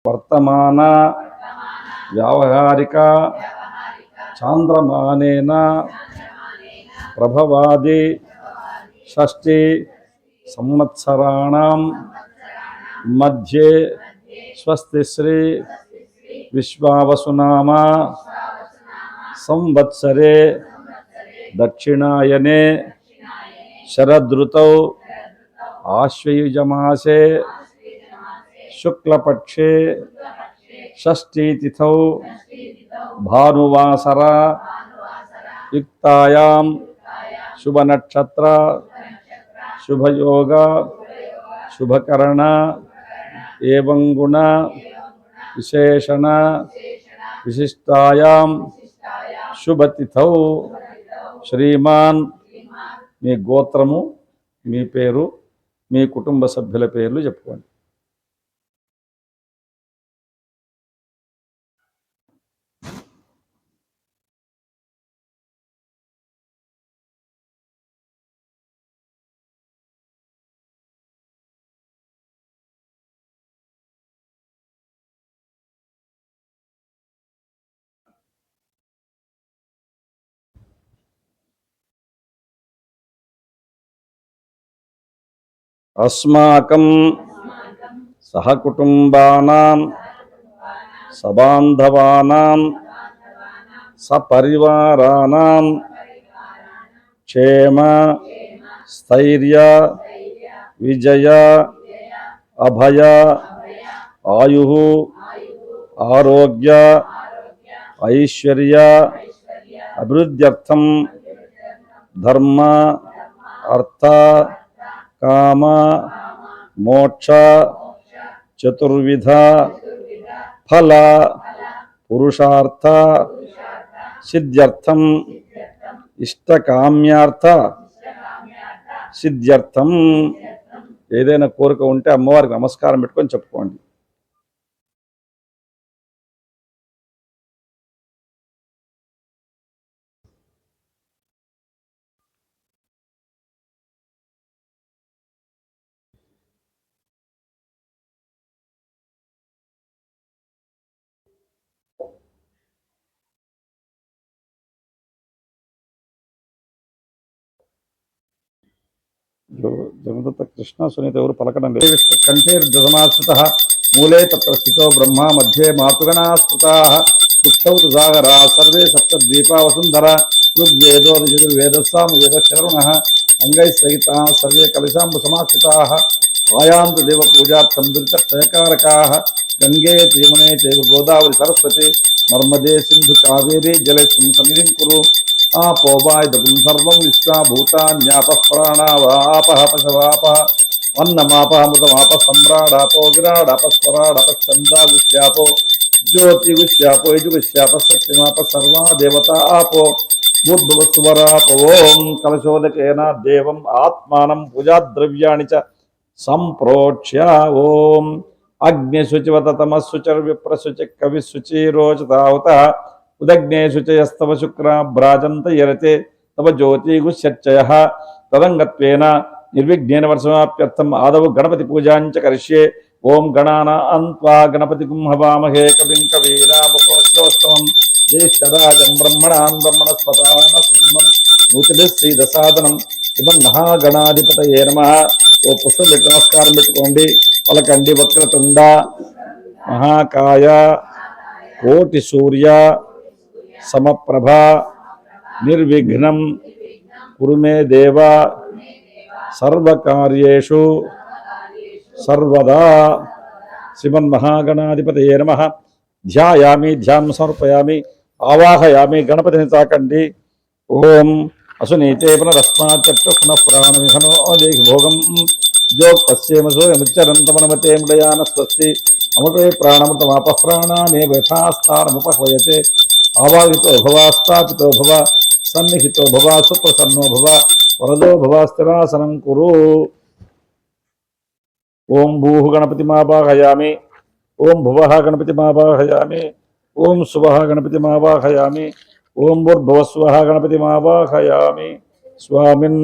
వర్తమాన వ్యావహారిక చాంద్రమానేన ప్రభవాది షష్ఠి సంవత్సరాణం మధ్యే స్వస్తి శ్రీ విశ్వావసునామ సంవత్సరే దక్షిణాయనే శరదృతౌ ఆశ్వయుజమాసే శుక్లపక్షే షష్ఠీతిథౌ భానువాసర యుక్తాయాం శుభనక్షత్ర శుభయోగ శుభకరణ ఏవం గుణ విశేషణ విశిష్టాయాం శుభతిథౌ శ్రీమాన్ మీ గోత్రము మీ పేరు మీ కుటుంబ సభ్యుల పేర్లు చెప్పుకోండి. అస్మాకం సహకుటుంబానాం సబాంధవానాం సపరివారాణాం క్షేమ స్థైర్య విజయ అభయ ఆయు ఆరోగ్య ఐశ్వర్య అభివృద్ధ్యర్థం ధర్మ అర్థ కామ మోక్ష చతుర్విధ ఫల పురుషార్థ సిద్ధ్యర్థం ఇష్టకామ్యార్థ సిద్ధ్యర్థం. ఏదైనా కోరిక ఉంటే అమ్మవారికి నమస్కారం పెట్టుకొని చెప్పుకోండి. జగదత్త కృష్ణ సునీత ఎవరు పలకడం లేదు. కంఠేర్దమాశ్రిత మూలే తత్ర స్థితో బ్రహ్మ మధ్యే మాతృగణా స్మృతా కుక్షౌ సాగరా సర్వే సప్తద్వీపా వసుంధర ఋగ్వేదో యజుర్వేదస్సామ వేదశర్వణః అంగై సహితా సర్వే కలశాంబ సమాశ్రితాః ఆయాంతు దేవ పూజార్థం దురితక్షయకారకాః గంగే యమునే చైవ గోదావరి సరస్వతి నర్మదే సింధు కావేరీ జలేస్మిన్ సన్నిధిం కురు ఆపోవాయుధం సర్వం విశ్వా భూతాన్యాపః ప్రాణావాపః పశవాపః వన్నమాపహమృతమాపః సమ్రాడాపో విరాడాపస్వరాడాపశ్చందాగుష్యాపో జ్యోతిగుష్యాపో యజుగుష్యాప సత్యమాప సర్వా దేవతా ఆపో భూర్భువస్సువరాపో. ఓం కలశోదకేన దేవం ఆత్మానం పూజాద్రవ్యాణి చ సంప్రోక్ష్య ఓం అగ్నిశుచివత తమశుచిర్విప్రశుచి కవిశుచిరోచతావత ఉదగ్నే శుచయస్తవ శుక్ర భ్రాజంత యరతే తవ జ్యోతిగుశ్చర్చయః తదంగత్వేన నిర్విఘ్నేన వర్షమాప్యర్థం ఆదౌ గణపతి పూజాంచ కరిష్యే. ఓం గణానాం త్వా గణపతిం హవామహే కవిం కవీనాముపమశ్రవస్తమం జ్యేష్ఠరాజం బ్రహ్మణాం బ్రహ్మణస్పతాన సుమం నూతిభిः శ్రీదసాదనం ఇవం మహాగణాధిపతయే నమః. ఓ పుష్పం పెట్టి నమస్కారం పెట్టుకోండి. పలకండి. వక్రతుండ మహాకాయ కోటి సూర్య సమప్రభ నిర్విఘ్నం కురు మే దేవ సర్వకార్యేషు సర్వదా. శ్రీమన్మహాగణాధిపతయే నమః. ధ్యాయామి ధ్యానం సమర్పయామి ఆవాహయామి. గణపతిని తాకండి. ఓం అసునీతే పునరస్మాత్ పునః పురాణమిహనో దేహి భోగం జోక్పశ్యేమసూయముచ్చరంతమనమతే మృడయాన స్వస్తి అమృతే ప్రాణమృతమాపః ప్రాణానే యథాస్థానముపహ్వయతే. ఆవాహితో భవ స్థాపితో భవ సన్నిహితో భవ సుప్రసన్నో భవ వరదో భవ స్థిరాసనం కురు. ఓం భూః గణపతిమావాహయామి. ఓం భువః గణపతిమావాహయామి. ఓం శుభః గణపతిమావాహయామి. ఓం భూర్భువస్వః గణపతిమావాహయామి. స్వామిన్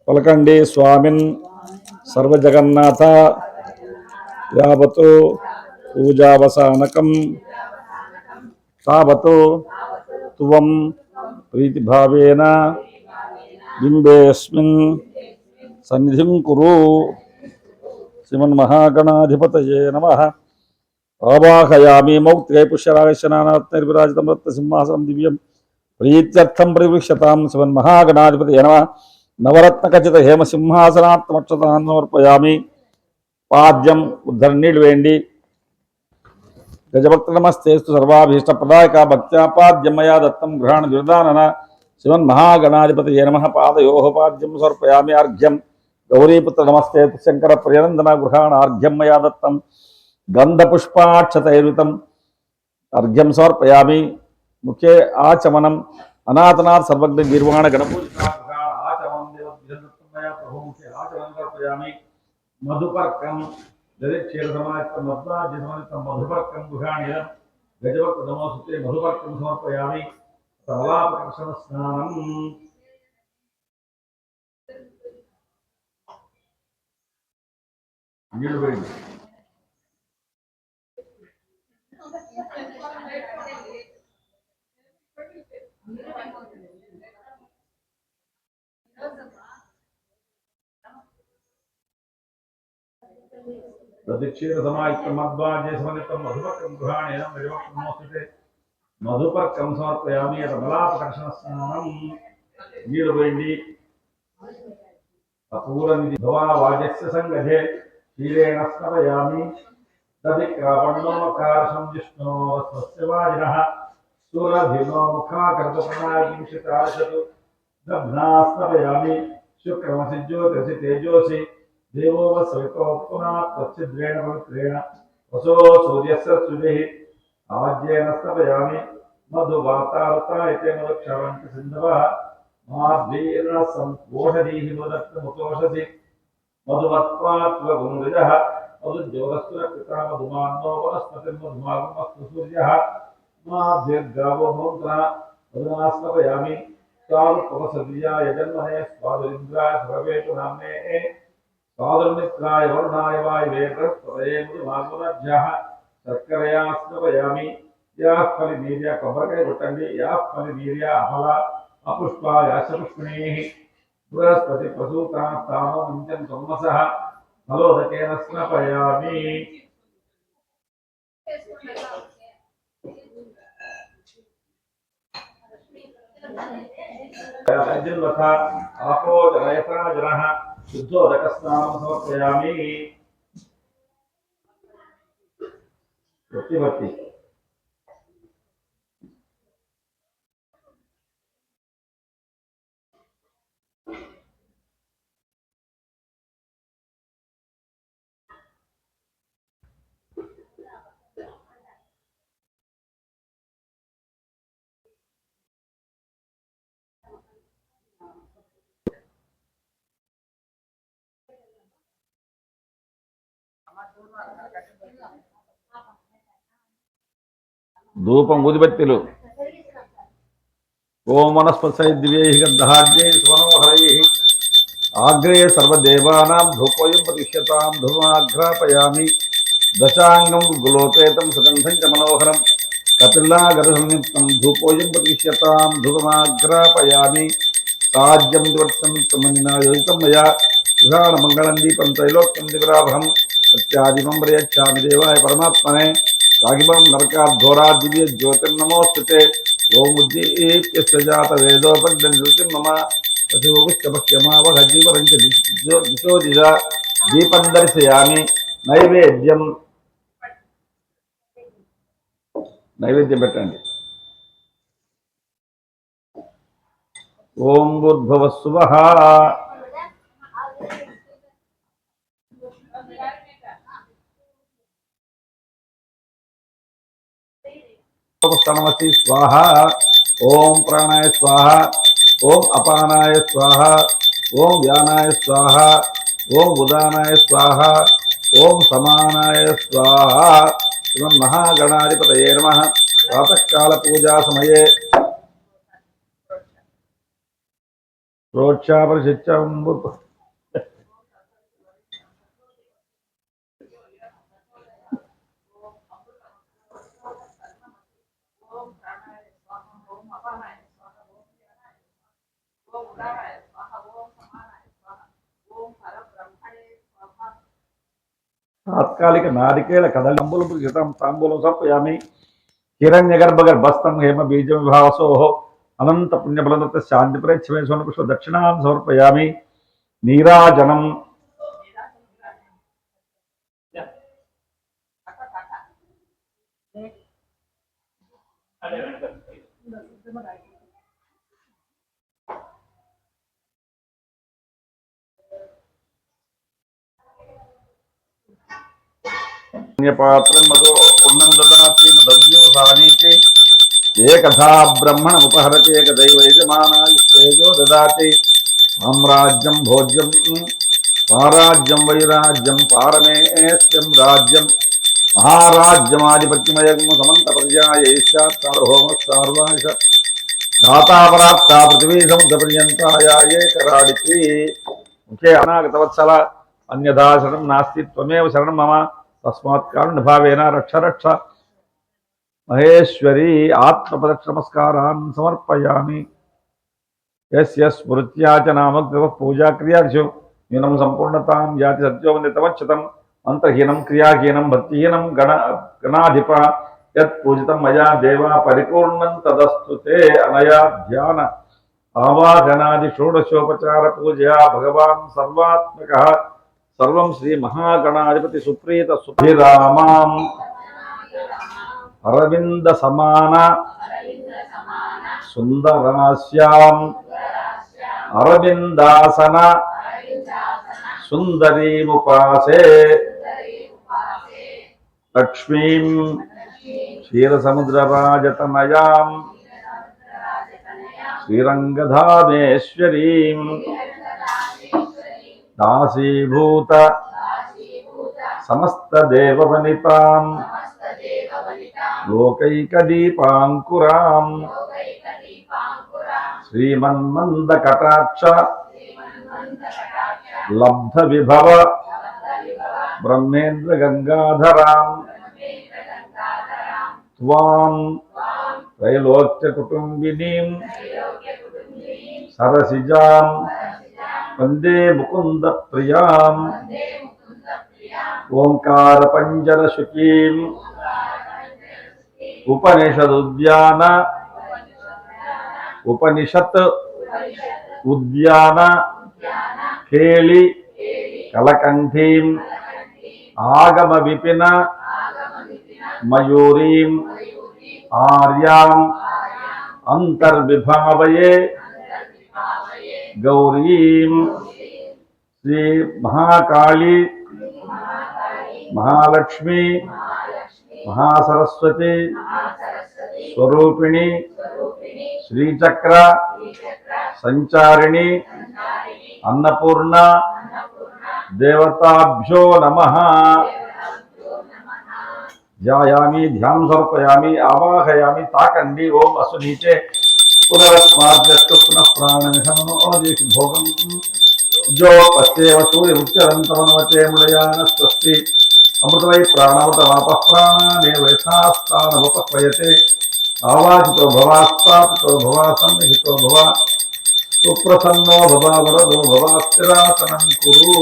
పలకండి. స్వామిన్ సర్వజగన్నాథ యావతో పూజావసానకం తావతో త్వం ప్రీతిభావేన బింబేస్మిన్ సన్నిధిం కురు. శ్రీమన్మహాగణాధిపతయే నమః. ఆవాహయామి మౌక్తికై పుష్యరాగశనానాత్మైర్విరాజితం రత్నసింహాసనం దివ్యం ప్రీత్యర్థం పరివృక్షతాం. శ్రీమన్మహాగణాధిపతయే నమః. నవరత్నఖచిత హేమసింహాసనాత్మక్షతాన్ సమర్పయామి. పాద్యం ఉద్ధరణీళ్ళు వేయండి. గజభక్త నమస్తేస్తు సర్వాభీష్ట ప్రదాయక భక్త్యా పాద్యం మయా దత్తం గృహాణ దుర్దానన. శ్రీమన్మహాగణాధిపతయే నమః. పాదయోః పాద్యం సమర్పయామి. అర్ఘ్యం గౌరీపుత్ర నమస్తే శంకర ప్రియందన గృహాణ అర్ఘ్యం మయా దత్తం గంధపుష్పాక్షతైర్యుతం అర్ఘ్యం సమర్పయామి. ముఖ్య ఆచమనం అనాథనాథ్ సర్వజ్ఞ నిర్వాణ గణపూజిత ఆచమనం దేవమయా ప్రభు ముఖ్య ఆచమనం సమర్పయామి. మధుపర్కం దరిక్షేరసమాయుక్తం మధ్వాజ్యసమాయుక్తం మధుపర్కం గృహాణీయం గజభక్త నమోస్తుతే మధుపర్కం సమర్పయామి. సర్వాపకర్షణ స్నానం. నీళ్ళు వేయండి. ప్రతిక్షేరసమాయుక్తం మధ్వాజ్యసమాయుక్తం మధుపర్కం గృహాణీయం గజభక్త నమోస్తుతే మధుపర్కం సమర్పయామి. సర్వాపకర్షణ స్నానం. నీళ్ళు వేయండి. అపూర్వనిధి భవావాజస్య సంగధే క్షీరేణ స్మరయామి. దధిక్రాపణోకారశం జిష్ణో స్వస్య వాజినః సురభినో ముఖాకర్తప్రణాగింశితాశతు దగ్నా స్మరయామి. శుక్రమసి జ్యోతిషి తేజోసి దేవో సవితో పునః త్వచ్చిద్రేణ పవిత్రేణ వసో సూర్యస్య శుభిః ఆజ్యేన స్మరయామి. మధువాతావృతాయతే మధుక్షవంతి సింధవః మాద్వీర్ణ సంపోషదీః మధురత్నముతోషసి మధుమత్వాత్వగుంగజః మధుజ్యోతస్తు రక్షితా మధుమాన్నో వనస్పతిర్మధుమాగమస్తు సూర్యః మాద్భిర్గావో భవంతః మధునా స్మరయామి. స్వాదుపవసద్వియాయ జన్మనే స్వాదురింద్రాయ సురవేతు నామ్నే స్వాదుర్మిత్రాయ వరుణాయ వాయువే బృహస్పతయే మధుమాగమనభ్యః శర్కరయా స్మరయామి. యాః ఫలివీర్య కొబ్బరికాయ కొట్టండి. యాః ఫలివీర్య అఫల అపుష్పాయ పుష్పిణీః బృహస్పతి ప్రసూతాస్తానో ముంచం సమ్మసః ఫలోదకేన స్నాపయామి. అర్జున్వథ ఆపో జనయతా జనః శుద్ధోదక స్నానం సమర్పయామి. భక్తి ధూపం ఊదిబత్తెలు. ఓం వనస్పతై దివ్యైః గంధాఢ్యైః సుమనోహరైః ఆగ్రే సర్వదేవానాం ధూపోయం ప్రతిష్యతాం. ధూమాఘ్రాపయామి. దశాంగం గులోపేతం సుగంధం చ మనోహరం కపిల్లాగరసంయుక్తం ధూపోయం ప్రతిష్యతాం. ధూమాఘ్రాపయామి. సాజ్యం దివర్తం తమనినా యోజితం మయా గృహాణ మంగళం దీపం త్రైలోక్యం దివరాభం ప్రత్యాదిమం ప్రయచ్చామి దేవాయ పరమాత్మనే. సాగిమం నరకాద్ధోరా దివ్య జ్యోతిర్నమోస్తుతే. ఓం ఉద్దీప్య జాత వేదోపగ్నం జ్యోతిర్మమ పశుపుష్యమావహ జీవరంచ దిశో దిశ దీపం దర్శయామి. నైవేద్యం పెట్టండి. ఓం భూర్భువస్సువః స్తనమసి స్వాహ. ఓం ప్రాణాయ స్వాహ. ఓం అపానాయ స్వాహ. ఓం వ్యానాయ స్వాహ. ఓం ఉదానాయ స్వాహ. ఓం సమానాయ స్వాహ. శ్రీమన్మహాగణాధిపతయే నమః. ప్రాతకాల పూజా సమయే ప్రోక్షాపరిశిత్యం తాత్కాలిక నారికేళ కదళంబులు ఘృతం తాంబూలం సమర్పయామి. హిరణ్యగర్భగర్భస్థం హేమ బీజం విభావసోః అనంత పుణ్యఫలదత్త శాంతి ప్రేక్షమే స్వర్ణపుష్ప దక్షిణాం సమర్పయామి. నీరాజనం పాత్రం మధు పుణ్యం దదాతి మదవ్యో సానీతి ఏకథా బ్రహ్మణ ఉపహరతి ఏకదైవ యజమానాయ తేజో దదాతి. సామ్రాజ్యం భోజ్యం స్వరాజ్యం వైరాజ్యం పారమేస్యం రాజ్యం మహారాజ్యమాధిపత్యమయం సమంత పర్యాయేష్యాత్ సార్వభౌమ సార్వాంశ దాతాపరాప్త పృథివీ సముద్ర పర్యంతాయ ఏకరాడికి. ముఖే అనాగతవత్సల అన్యథా శరణం నాస్తి త్వమేవ శరణం మమ తస్మాత్ కారుణ్యభావేన రక్ష రక్ష మహేశ్వరి. ఆత్మపదక్ష సమర్పయామి. యస్య స్మృత్యా చ నామగ్రవ పూజా క్రియార్షు న్యూనం సంపూర్ణతాం యాతి సత్యోవందితమచ్యుతం మంత్రహీనం క్రియాహీనం భక్తిహీనం గణాధిప యత్ పూజితం మయా దేవా పరిపూర్ణం తదస్తు తే. అనయా ధ్యాన ఆవాహనాది షోడశోపచార పూజయా భగవాన్ సర్వాత్మకః సర్వం శ్రీ మహాగణాధిపతి సుప్రీత సుభిరామాం అరవింద సమాన సుందరాస్యాం అరవిందాసన సుందరీముపాసే. లక్ష్మీం క్షీరసముద్రరాజతనయాం శ్రీరంగధామేశ్వరీం దాసీభూత సమస్తదేవవనితాం లోకైకదీపాంకురాం శ్రీమన్మందకటాక్ష లబ్ధ విభవ బ్రహ్మేంద్ర గంగాధరాం త్వాం త్రైలోక్య కుటుంబినీం సరసిజాం వందే ముకుంద ప్రియాం. ఓంకార పంజర శుకీం ఉపనిషదుద్యాన ఉపనిషత్ ఉద్యాన కేళి కలకంఠీం ఆగమ విపిన మయూరీం ఆర్యాం అంతర్విభావయే గౌరీం. శ్రీ మహాకాళి మహాలక్ష్మి మహాసరస్వతి స్వరూపిణి శ్రీచక్ర సంచారిణి అన్నపూర్ణ దేవతాభ్యో నమః. ధ్యాయామి ధ్యానం సమర్పయామి ఆవాహయామి. తాకండి. ఓం అసు నీచే పునరస్మాద్యస్తు పునః ప్రాణమిహమనోదేశి భోగం జో పశ్చేవ సూర్యముచ్చరంతమనవచే ముడయాన స్వస్తి అమృతమై ప్రాణమత వాపః ప్రాణానేవ యథాస్థానముపహ్వయతే. ఆవాహితో భవాస్థాపితో భవ సన్నిహితో భవ సుప్రసన్నో భవ వరదో భవ స్థిరాసనం కురు.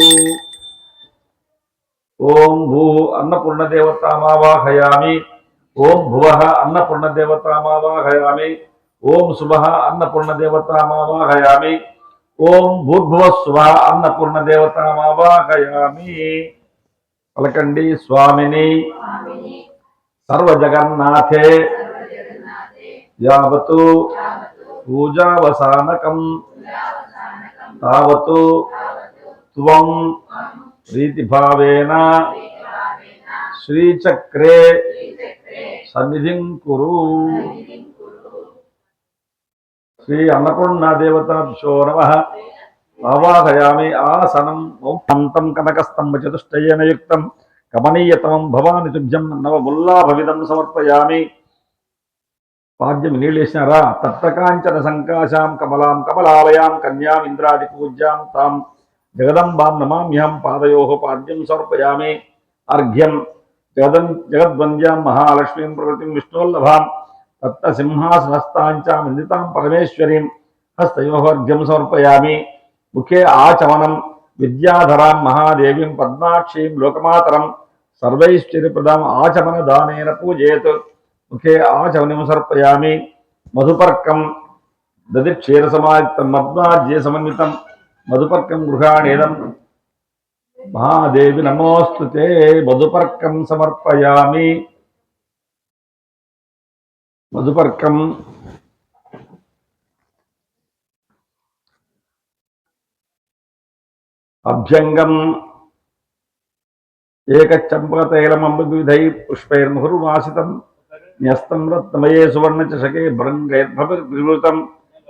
ఓం భూ అన్నపూర్ణదేవతామావాహయామి. ఓం భువః అన్నపూర్ణదేవతామావాహయామి. ఓం శుభః అన్నపూర్ణదేవతామావాహయామి. ఓం భూర్భువస్సువః అన్నపూర్ణదేవతామావాహయామి. పలకండి. స్వామిని సర్వజగన్నాథే యావతు పూజావసానకం తావతు త్వం ప్రీతిభావేన శ్రీచక్రే సన్నిధిం కురు. శ్రీ అన్నపూర్ణాదేవతాభ్యో నమః. ఆవాహయామి. ఆసనం ఓంతం కనకస్తంభ చతుష్టయేన యుక్తం కమనీయతమం భవాని తుభ్యం నవముల్లాభవిదం సమర్పయామి. పాద్యం నీళ్ళేసినారా. తప్తకాంచన సంకాశాం కమలాం కమలాలయాం కన్యాం ఇంద్రాది పూజ్యాం తాం జగదంబాం నమామ్యహం. పాదయోః పాద్యం సమర్పయామి. అర్ఘ్యం జగద్వంద్యాం మహాలక్ష్మీం ప్రకృతిం విష్ణోల్లభాం తప్త సింహాసనస్థాంచ నిందితాం పరమేశ్వరీం हस्तयोर्घ्यं समर्पयामि मुखे आचमनं विद्याधरां महादेवीं पद्माक्षीं लोकमातरं सर्वैश्वर्यप्रदाम् आचमनदानेन पूजयेत् मुखे आचमनं समर्पयामि मधुपर्कं दधिक्षीरसमायुक्तं मद्माज्यसमन्वितं मधुपर्कं गृहाणेदं महादेवी नमोस्तुते मधुपर्कं समर्पयामि मधुपर्कं अभ्यंगम् एकचम्पकतैलमम्बुविधैः पुष्पैर्मुहुर्वासितं न्यस्तं रत्नमये सुवर्णचषके भृङ्गैर्भविर्विवृतं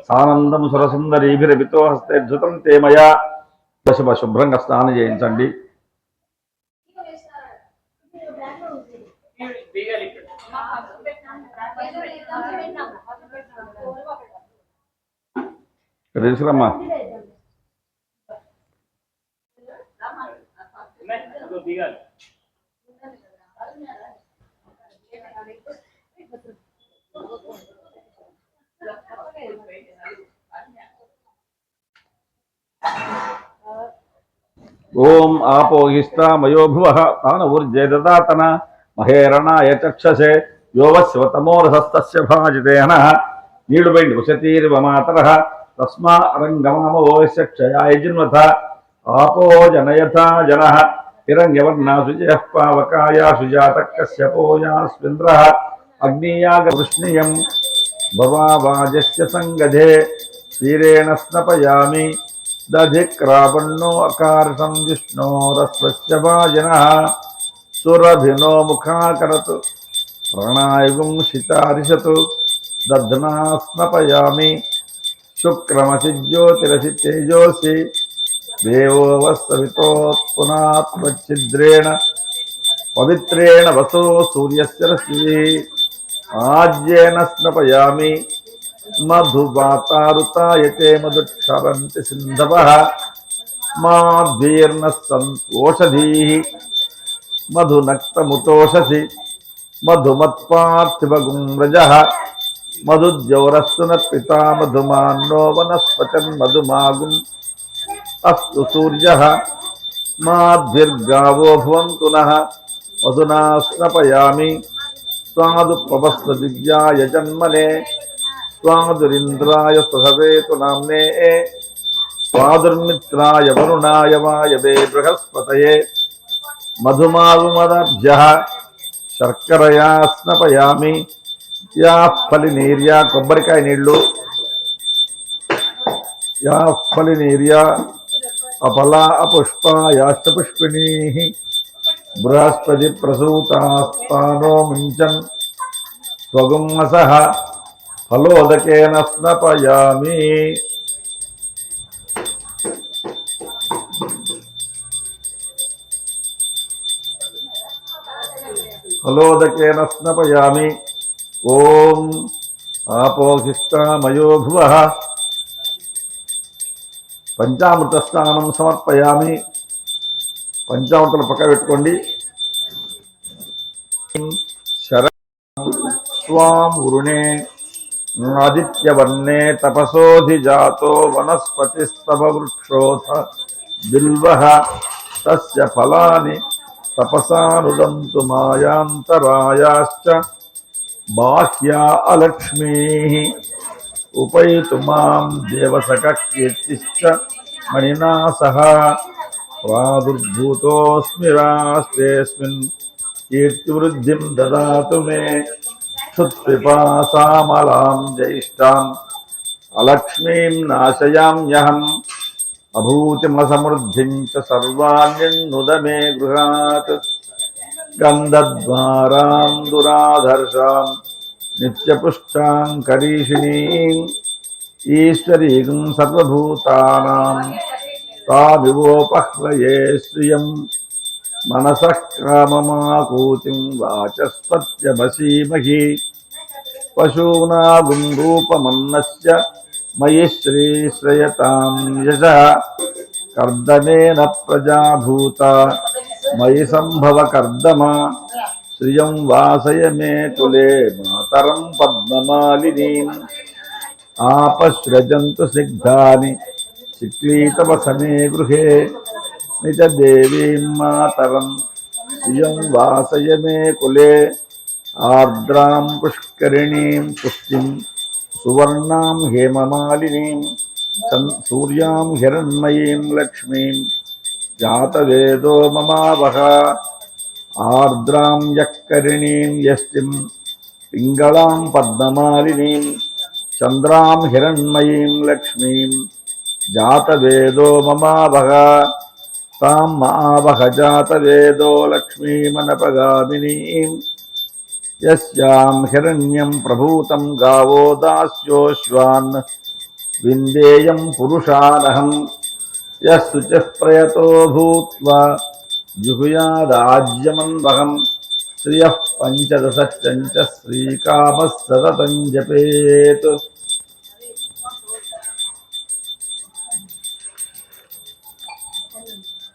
सानन्दं सुरसुन्दरीभिरभितो हस्तैर्धृतं ते मया शुभ्రంగా స్నానం చేయించండి తీసుకురమ్మా ओम आपोहिस्ता मयोभुवः तान ऊर्जेददातन महेरणाय चक्षसे योवस्वतमोरहस्तस्य भाजितेनः नीडुबैंड उशतीर्वमातरः तस्मा अरंगमामवोस्य क्षयाय जिन्वथ आपो जनयथा जनः हिरण्यवर्णासुजयः पावकाया सुजातः कश्यपोयास्मिन्द्रः अग्नियागवृष्णियं भवावाजस्य संगधे क्षीरेण स्नपयामि दधिक्रापन्नो अकारसं विष्णोरस्वस्य भाजनः सुरभिनो मुखाकरतु प्राणायुगं शितारिषतु दध्ना स्नपयामि शुक्रमसि ज्योतिरसि तेजोसि देवो वस्तवितोत्पुनात्मच्छिद्रेण पवित्रेण वसो सूर्यस्य रश्मिः आज्येन स्नपयामि मधुवातारुतायते मधुक्षरन्ति सिन्धवः माद्वीर्नः सन्तोषधीः मधुनक्तमुतोषसि मधुमत्पार्थिवगुं रजः मधुद्यौरस्तु न पिता मधुमान्नो वनस्पतिर् मधुमागुम् अस्तु सूर्यः माद्भिर्गावो भवन्तु नः मधुना स्नपयामि स्वादुपवस्तु दिव्याय जन्मने स्वादुरिन्द्राय सुहवेतु नाम्ने स्वादुर्मित्राय वरुणाय वायवे बृहस्पतये मधुमागुमदाभ्यः शर्करया स्नपयामि या फलिनीर्या कोब्बरिकाय नीळ्ळु या फलिनीर्या अपला अपुष्पायाश्च पुष्पिणीः बृहस्पति प्रसूतास्तानो मुञ्चन् स्वगुंसः फलोदकेन स्नपयामि फलोदकेन स्नपयामि ओम आपोहिष्टा मयो भुवः पंचामृत स्नानं समर्पयामि पंचामृतल पक्क पेट्टुकोंडि स्वाम उरुणे आदित्यवर्णे तपसोऽधिजातो वनस्पतिस्तव वृक्षोऽथ बिल्वः तस्य फलानि तपसानुदन्तु मायान्तरायाश्च बाह्या अलक्ष्मीः उपैतु मां देवसखकीर्तिश्च मणिना सह प्रादुर्भूतोऽस्मि राष्ट्रेऽस्मिन् कीर्तिवृद्धिं ददातु मे क्षुत्पिपासामलां ज्येष्ठाम् अलक्ष्मीं नाशयाम्यहम् अभूतिमसमृद्धिं च सर्वाण्यन्नुद मे गृहात् गन्धद्वारां दुराधर्षां नित्यपुष्टां करीषिणीं ईश्वरीं सर्वभूतानां ताभिवोपह्वये श्रियं मनसः काममाकूतिं वाचस्पत्यमसीमहि पशूनागुं रूपमन्नस्य मयि श्रीश्रयतां यशः कर्दमेन प्रजाभूता मयि संभव कर्दमा श्रियं वासय मे कुले मातरं पद्ममालिनीं आपसृजन्तु सिग्धानि चिक्लीतवसने गृहे निजदेवीं मातरं श्रियं वासय मे कुले आर्द्रां पुष्करिणीं पुष्टिं सुवर्णां हेममालिनीं सूर्यां हिरण्मयीं लक्ष्मीं जातवेदो ममावह आर्द्रां यक्करिणीं यष्टिं पिङ्गलां पद्ममालिनीं चन्द्रां हिरण्मयीं लक्ष्मीं जातवेदो ममावह तां मावह जातवेदो लक्ष्मीमनपगामिनीं यस्यां हिरण्यं प्रभूतं गावो दास्योश्वान् विन्देयं पुरुषानहं यः शुचिः प्रयतो भूत्वा जुहुयादाज्यमन्वहं श्रियः पञ्चदशश्चञ्च श्रीकामः सततं जपेत्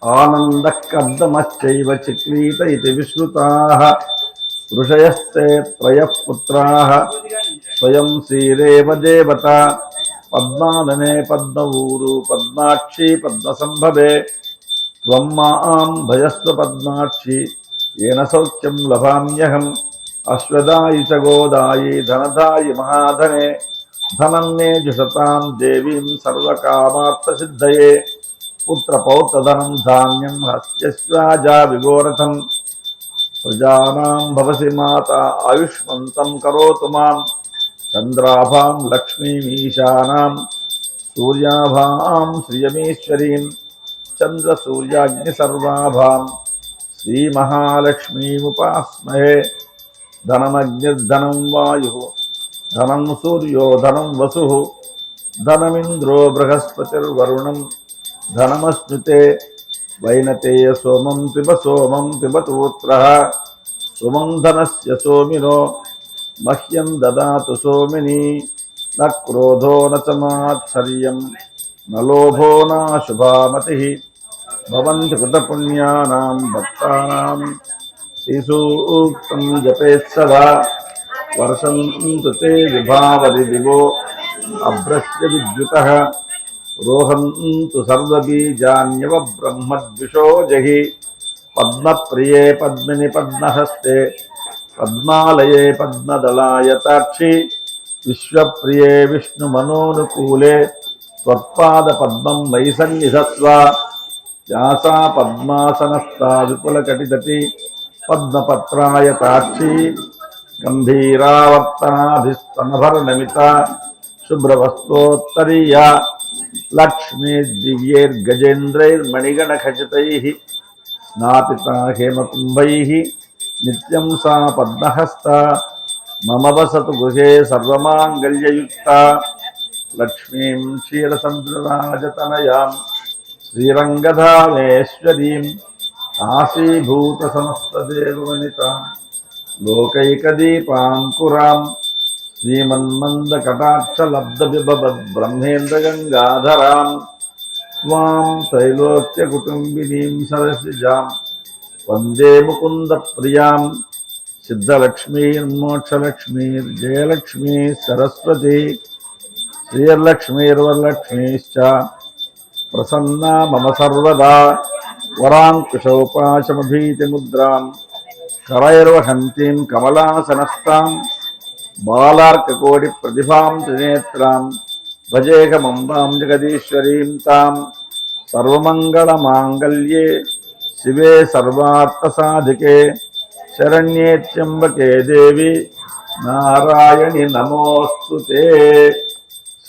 आनन्दः कर्दमश्चैव चिक्लीत इति विश्रुताः ऋषयस्ते त्रयः पुत्राः स्वयं श्रीरेव देवता पद्मानने पद्मवूरु पद्माक्षी पद्मसम्भवे त्वं मां भजस्व पद्माक्षी येन सौख्यं लभाम्यहम् अश्वदायि च गोदायि धनदायि महाधने धनं मे जुषतां देवीं सर्वकामार्थसिद्धये पुत्रपौत्रधनं धान्यं हस्त्यश्वाजा विगोरथं प्रजानां भवसि माता आयुष्मन्तं करोतु मां चन्द्राभां लक्ष्मीमीशानां सूर्याभां श्रियमीश्वरीं चन्द्रसूर्याग्निसर्वाभां श्रीमहालक्ष्मीमुपास्महे धनमग्निर्धनं वायुः धनं सूर्यो धनं वसुः धनमिन्द्रो बृहस्पतिर्वरुणं धनमस्नुते वैनतेय सोमं पिबतु पुत्रः सुमं धनस्य सोमिनो मह्यं ददातु सोमिनी न क्रोधो न च मात्सर्यं न लोभो नाशुभामतिः भवन्ति कृतपुण्यानां भक्तानां श्रीसूक्तं जपेत् सदा वर्षन्तु ते विभावरि दिवो अभ्रस्य विद्युतः रोहन्तु सर्वबीजान्यव ब्रह्मद्विषो जहि पद्मप्रिये पद्मिनि पद्महस्ते पद्मालये पद्मदलायताक्षि विश्वप्रिये विष्णुमनोनुकूले त्वत्पादपद्मं मयि सन्निधत्स्व यासा पद्मासनस्था विपुलकटितटी पद्मपत्रायताक्षी गम्भीरावर्तनाभिस्तनभरनमिता शुभ्रवस्त्रोत्तरीया लक्ष्मी दिव्यैर्गजेन्द्रैर्मणिगणखचितैः स्नापिता हेमकुम्भैः नित्यं सा पद्महस्ता मम वसतु गृहे सर्वमाङ्गल्ययुक्ता लक्ष्मीं क्षीरसमुद्रराजतनयां श्रीरङ्गधामेश्वरीं काशीभूतसमस्तदेववनितां लोकैकदीपाङ्कुरां श्रीमन्मन्दकटाक्षलब्धबिभवद्ब्रह्मेन्द्रगङ्गाधरां त्वां त्रैलोक्यकुटुम्बिनीं सरसिजां वन्दे मुकुन्दप्रियां सिद्धलक्ष्मीर्मोक्षलक्ष्मीर्जयलक्ष्मी सरस्वती श्रीर्लक्ष्मीर्वरलक्ष्मीश्च प्रसन्ना मम सर्वदा वराङ्कुशोपाशमभीतिमुद्रां करैर्वहन्तीं कमलासनस्तां बालार्ककोटिप्रतिभां त्रिनेत्रां भजेकमम्बां जगदीश्वरीं तां सर्वमङ्गलमाङ्गल्ये शिवे सर्वार्थसाधिके शरण्ये त्र्यम्बके देवी नारायणि नमोऽस्तुते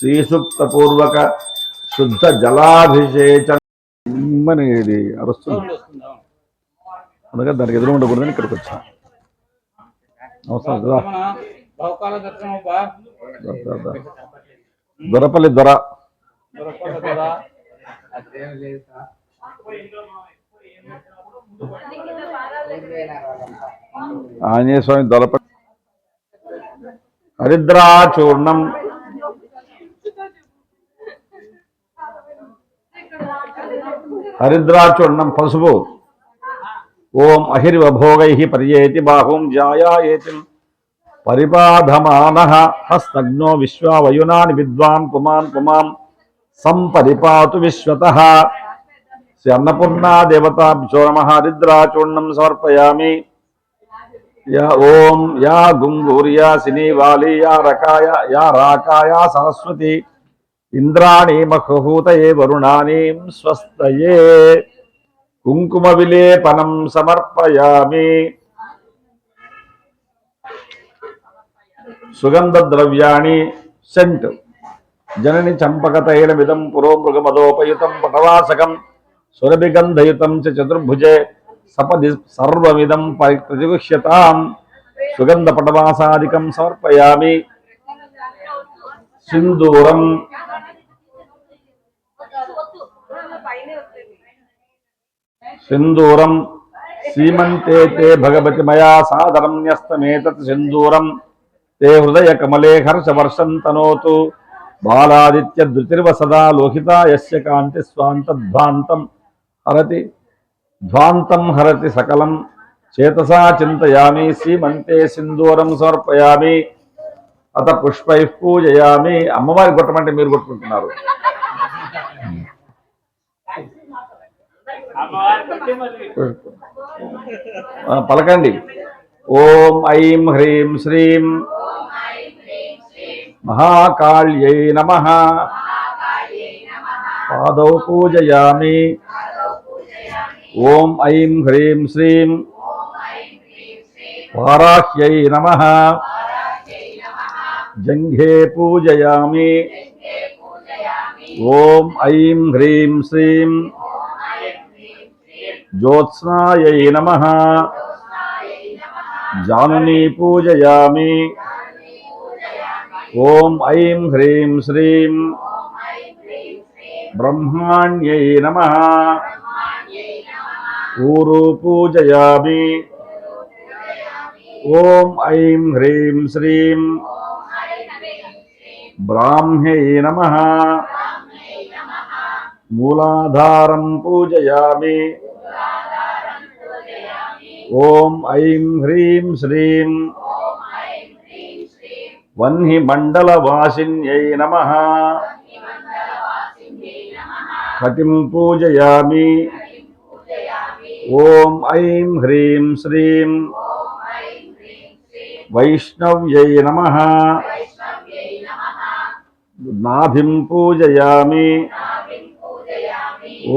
శ్రీసూక్తపూర్వక శుద్ధ జలాభిషేచన అనేది అరుస్తుంది అందుకని దానికి ఎదురు ఉండకూడదని ఇక్కడికి వచ్చా అవసరం దొరపల్లి దొర ఆంజనేయ స్వామి దొరపల్లి హరిద్రాచూర్ణం హరిద్రాచూర్ణం పసుపు ఓం అహిర్వభోగై పర్యేతి బాహుం జాయాయేతి పరిపాధమానః హస్తగ్నో విశ్వావయునాని విద్వాన్ పుమాన్ సంపరిపాతు విశ్వతః. శ్రీ అన్నపూర్ణా దేవతాభ్యో నమః. హరిద్రాచూర్ణం సమర్పయామి. ఓం యా గుంగూర్యా సినీవాలి యా రాకాయ సరస్వతి ఇంద్రాణి మహూతయే వరుణాని స్వస్తయే. కుంకుమ విలేపనం సమర్పయామి. సుగంధ ద్రవ్యాణి సెంట్ జనని చంపకతైలమిదం పురోమృగమదోపయుతం పటవాసకం సురభిగంధయుతం చతుర్భుజే సపది సర్వమిదం ప్రతిగుహ్యతాం. సుగంధ పటవాసాదికం సమర్పయామి. సింధూరం సింధూరం సీమంతే తే భగవతి మయా సాదరం న్యస్తమేతత్ సింధూరం తే హృదయ కమలే హర్షవర్షం తనోతు. బాలాదిత్య ధృతిర్వసదా లోహితా యస్య కాంతి ధ్వాంతం హరతి సకలం చేతసా చింతయామి. సీమంతే సింధూరం సమర్పయామి. అత పుష్పై పూజయామి. అమ్మవారి కొట్టమంటే మీరు కొట్టుకుంటున్నారు. పలకండి. ఓం ఐం హ్రీం శ్రీం మహాకాళ్యై నమః. పాదౌ పూజయామి. ఓం ఐం హ్రీం శ్రీం వారాహ్యై నమః. జంఘే పూజయామి. ఓం ఐం హ్రీం శ్రీం జ్యోత్స్నాయై నమః. జానునీ పూజయామి. ఓం ఐం హ్రీం శ్రీం బ్రహ్మాణ్యై నమః. ఊరు పూజయామి. ఓం ఐం హ్రీం శ్రీం బ్రాహ్మ్యై నమః. మూలాధారం పూజయామి. ఓం ఐం హ్రీం శ్రీం వహ్ని మండలవాసిన్యై నమః. కటిం పూజయామి. ఓం ఐం హ్రీం శ్రీం వైష్ణవ్యై నమః. నాభిం పూజయామి.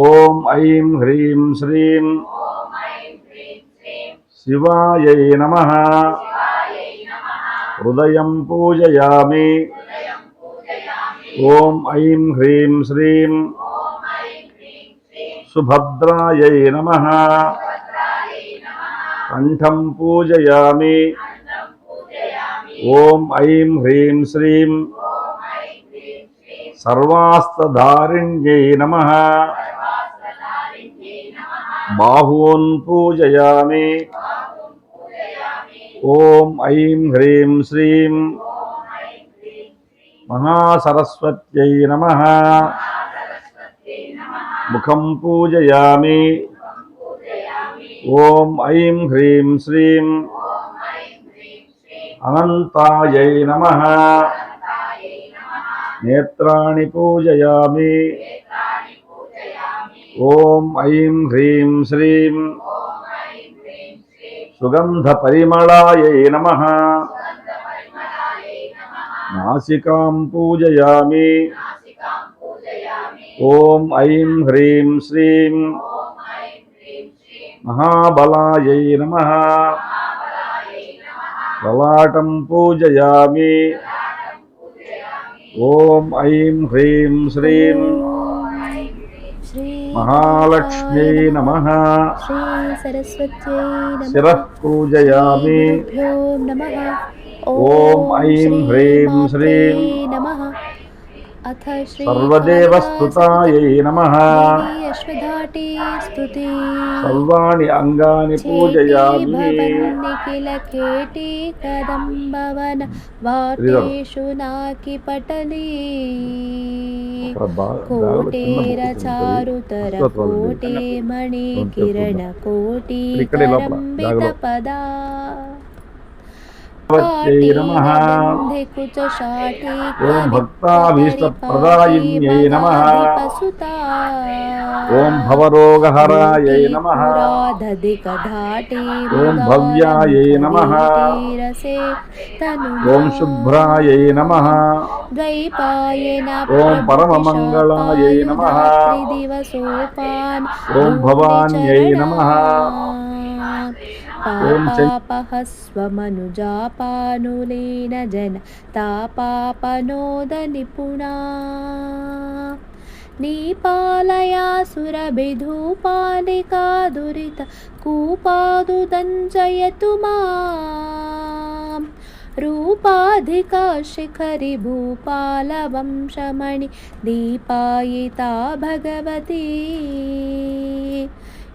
ఓం ఐం హ్రీం శ్రీం శివాయై నమః. హృదయం పూజయామి. ఓం ఐం హ్రీం శ్రీం సుభద్రాయై నమః. కంఠం పూజయామి. ఓం ఐం హ్రీం శ్రీం సర్వాస్తధారిణ్యై నమః. బాహూన్ పూజయామి. ఓం ఐం హ్రీం శ్రీం మహాసరస్వత్యై నమః. ముఖం పూజయామి. ఓం ఐం హ్రీం శ్రీం అనంతాయై నమః. నేత్రాణి పూజయామి. ఓం ఐం హ్రీం శ్రీం సుగంధ పరిమళాయై నమః. నాసికాం పూజయామి. ఓం ఐం హ్రీం శ్రీం మహాబలాయై నమః. లలాటం పూజయామి. ఓం ఐం హ్రీం శ్రీం మహాలక్ష్మ్యై నమః. శిరః పూజయామి. ఓం ఐం హ్రీం శ్రీం సర్వదేవస్తుతాయై నమః. సర్వాణి అంగాని పూజయామి. కోటేరచారుతర కోటే మణి కిరణ కోటి కరంబిత పదా भगवत्यै नमः। ॐ भक्ताभीष्टप्रदायिन्यै नमः। ॐ भवरोगहरायै नमः। ॐ भव्यायै नमः। ॐ शुभ्रायै नमः। ॐ परममङ्गलायै नमः। ॐ भवान्यै नमः। पापापहस्वमनुजापानुलीन जन तापापनोद निपुणा नीपालयासुरभिधूपालिका दुरित कूपादुदञ्जयतु मां रूपाधिका शिखरि भूपालवंशमणि दीपायिता भगवती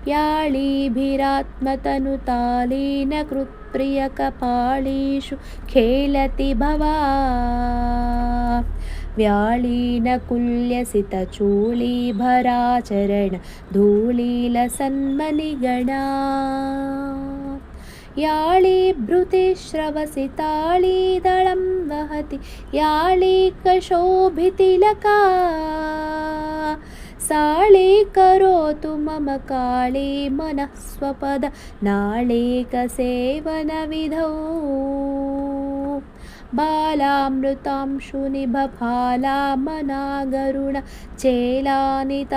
याळीभिरात्मतनुतालीन कृत्प्रियकपाळीषु खेलति भवा व्याळीनकुल्यसितचूळीभराचरण धूलीलसन्मनिगणा याळीभृतिश्रवसिताळीदळं वहति याळीकशोभितिलका साळी करोतु मम काळी मनः स्वपद नाळीकसेवनविधौ बालामृतांशुनिभफालामनागरुण चेलानितम्बफलके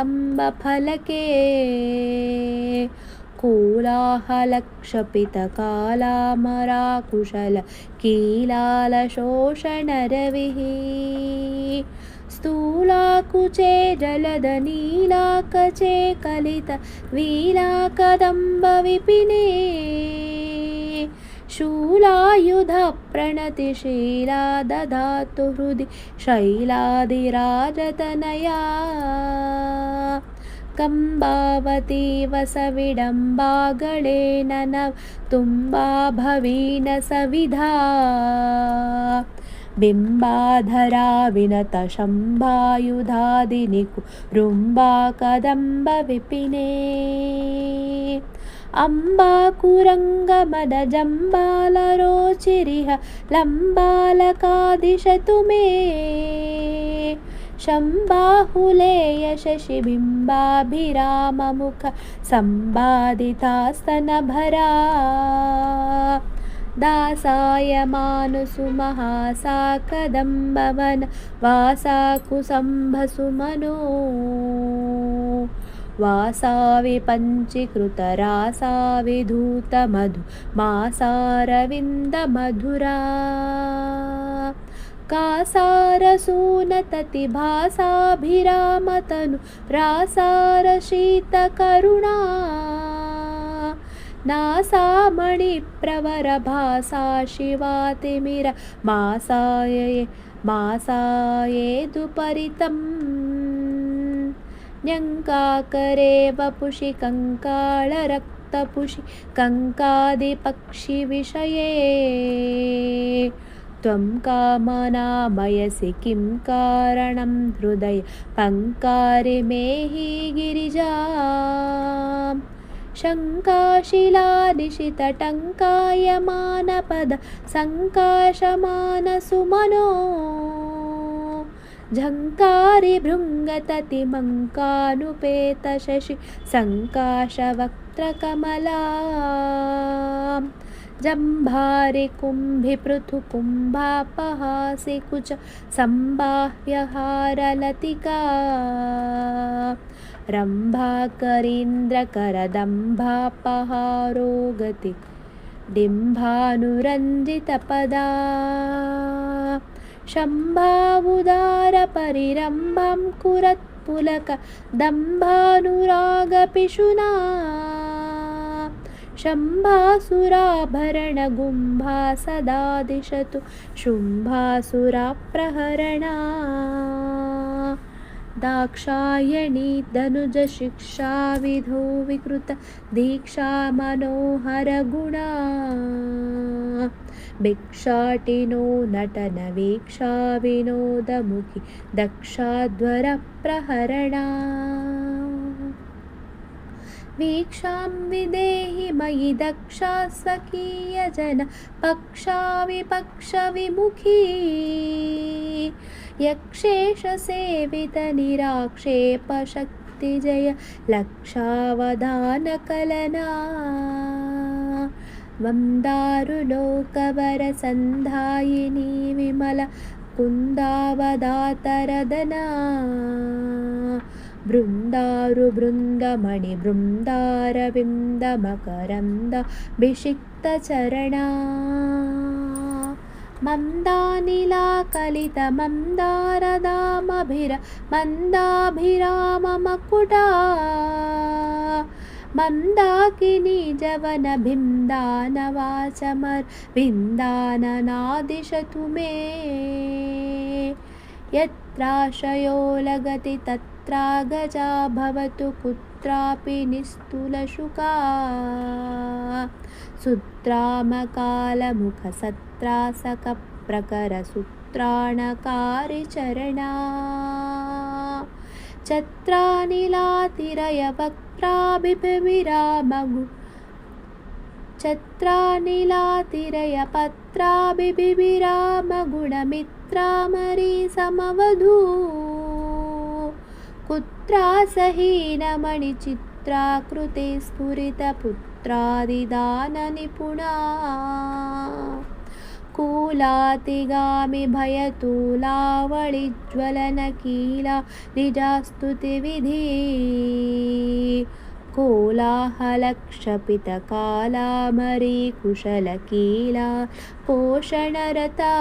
कोलाहलक्षपितकालामराकुशल कीलालशोषणरविः स्थूलाकुचे जलदनीलाकचे कलित वीलाकदम्बविपिने शूलायुधप्रणतिशीला दधातु हृदि शैलादिराजतनया कंबावती वसविडम्बागळेन नव तुम्बाभवीन सविधा बिम्बाधरा विनतशम्भायुधादिनिकु रुम्बा कदम्ब विपिने अम्बाकुरङ्गमदजम्बालरोचिरिह लम्बालकादिशतु मे शम्बाहुलेय शशिबिम्बाभिराममुख सम्बादितास्तनभरा दासायमानुसुमहासा कदम्बवन वासाकुसम्भसुमनो वासाविपञ्चीकृतरासा विधूतमधु मासारविन्दमधुरा कासारसूनततिभासाभिरामतनु रासारशीतकरुणा नासामणिप्रवरभासा शिवातिमिर मासायेदुपरितं न्यङ्काकरे वपुषि कङ्काळरक्तपुषि कङ्कादिपक्षिविषये त्वं कामनामयसि किं कारणं हृदय पङ्कारि मेहि गिरिजाम् शङ्काशिलानिशितटङ्कायमानपद सङ्काशमानसुमनो झङ्कारि भृङ्गततिमङ्कानुपेतशशि सङ्काशवक्त्रकमला जम्भारि कुम्भि पृथु कुम्भापहासि कुच सम्बाह्यहारलतिका रम्भाकरीन्द्रकरदम्भापहारो गति डिम्भानुरञ्जितपदा शम्भावुदारपरिरम्भं कुरत्पुलक दम्भानुरागपिशुना शम्भासुराभरणगुम्भा सदा दिशतु शुम्भासुराप्रहरणा दाक्षायणी धनुजशिक्षाविधो विकृत दीक्षा मनोहरगुणा भिक्षाटिनो नटनवीक्षा विनोदमुखि दक्षाध्वरप्रहरणा वीक्षां विदेहि मयि दक्षा स्वकीयजन पक्षाविपक्षविमुखी यक्षेशसेवितनिराक्षेपशक्तिजय लक्षावधानकलना वन्दारुलोकवरसन्धायिनी विमल कुन्दावदातरदना बृन्दारु बृन्दमणि बृन्दारविन्दमकरन्द विषिक्तचरणा मन्दानिलाकलित मन्दारदामभिर मन्दाभिराममकुटा मन्दाकिनी जवन भिन्दानवाचमर् विन्दाननादिशतु मे यत्राशयो लगति तत्रागजा भवतु कुत्रापि निस्तुलशुका सुत्रामकालमुखसत्रासकप्रकरसूत्राणकारिचरणा छत्रानिलातिरयवक्त्राभिभिरामगु छत्रानिलातिरयपत्राभिभिरामगुणमित्रामरी समवधू कुत्रासहीनमणिचित्राकृते स्फुरितपुत्रादिदाननिपुणा कूलातिगामि भयतूलावळिज्वलनकीला निजास्तुतिविधि कोलाहलक्षपितकालामरी कुशलकीला पोषणरता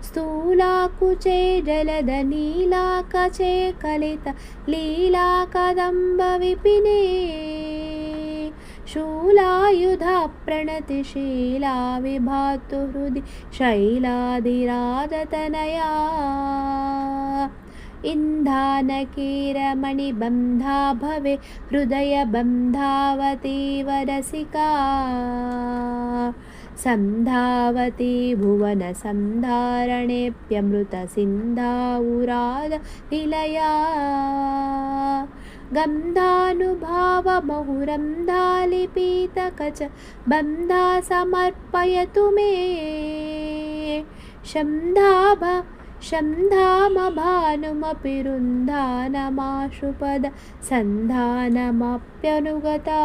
स्थूलाकुचे जलदनीलाकचे कलित लीलाकदम्बविपिने शूलायुधा प्रणतिशीला विभातु हृदि शैलादिराजतनया इन्धानकीरमणिबन्धा भवे हृदयबन्धावतीव रसिका सन्धावती भुवनसन्धारणेऽप्यमृतसिन्धावुराद निलया गन्धानुभावमहुरन्धालिपीतकच बन्धा समर्पयतु मे शन्धामभानुमपि रुन्धानमाशुपद सन्धानमप्यनुगता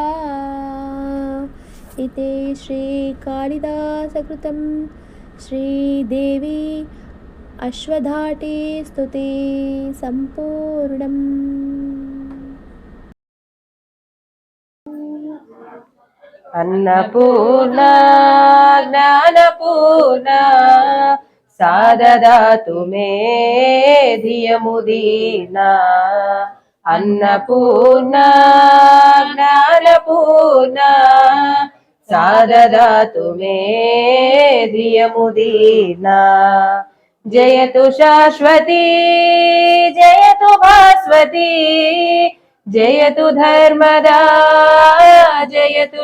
इति श्रीकालिदासकृतं श्रीदेवी अश्वधाटी स्तुति सम्पूर्णम्। अन्नपूर्णा ज्ञानपूर्णा सा ददातु मे धियमुदीर्णा अन्नपूर्णा ज्ञानपूर्णा सा ददातु मे धियमुदीर्णा जयतु शाश्वती जयतु भास्वती जयतु धर्मदा जयतु